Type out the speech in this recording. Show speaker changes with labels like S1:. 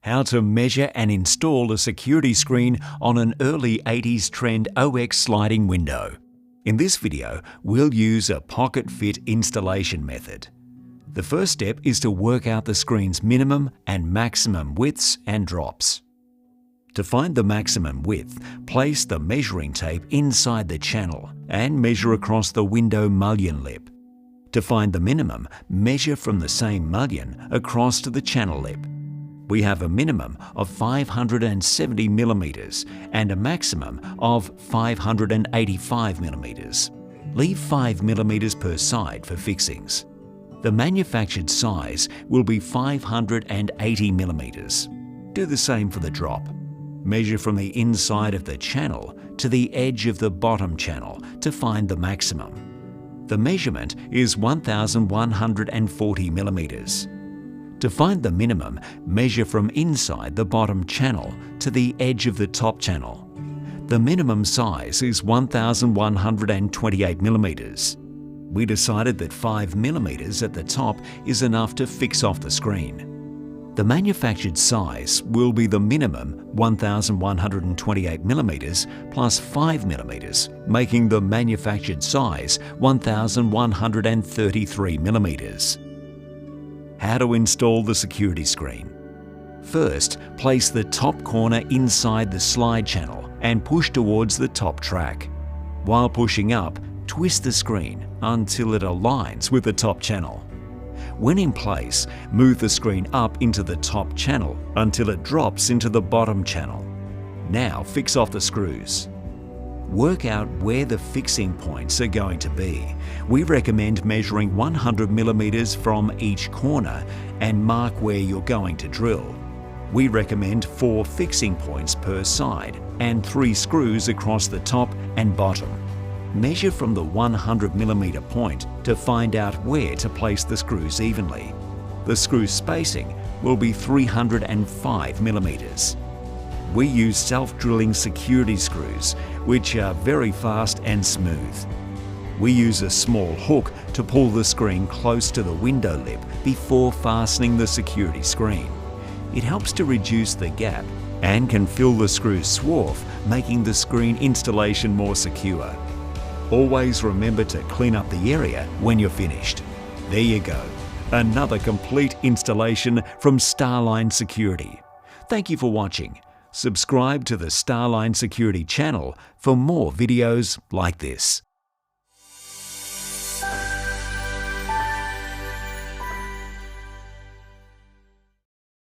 S1: how to measure and install a security screen on an early 80s trend OX sliding window. In this video, we'll use a pocket fit installation method. The first step is to work out the screen's minimum and maximum widths and drops. To find the maximum width, place the measuring tape inside the channel and measure across the window mullion lip. To find the minimum, measure from the same mullion across to the channel lip. We have a minimum of 570 mm and a maximum of 585 mm. Leave 5 mm per side for fixings. The manufactured size will be 580 mm. Do the same for the drop. Measure from the inside of the channel to the edge of the bottom channel to find the maximum. The measurement is 1140 mm. To find the minimum, measure from inside the bottom channel to the edge of the top channel. The minimum size is 1128 mm. We decided that 5 mm at the top is enough to fix off the screen. The manufactured size will be the minimum 1128 mm plus 5 mm, making the manufactured size 1133 mm. How to install the security screen. First, place the top corner inside the slide channel and push towards the top track. While pushing up, twist the screen until it aligns with the top channel. When in place, move the screen up into the top channel until it drops into the bottom channel. Now fix off the screws. Work out where the fixing points are going to be. We recommend measuring 100 mm from each corner and mark where you're going to drill. We recommend 4 fixing points per side and 3 screws across the top and bottom. Measure from the 100 mm point to find out where to place the screws evenly. The screw spacing will be 305 mm. We use self-drilling security screws, which are very fast and smooth. We use a small hook to pull the screen close to the window lip before fastening the security screen. It helps to reduce the gap and can fill the screw swarf, making the screen installation more secure. Always remember to clean up the area when you're finished. There you go, another complete installation from Starline Security. Thank you for watching. Subscribe to the Starline Security channel for more videos like this.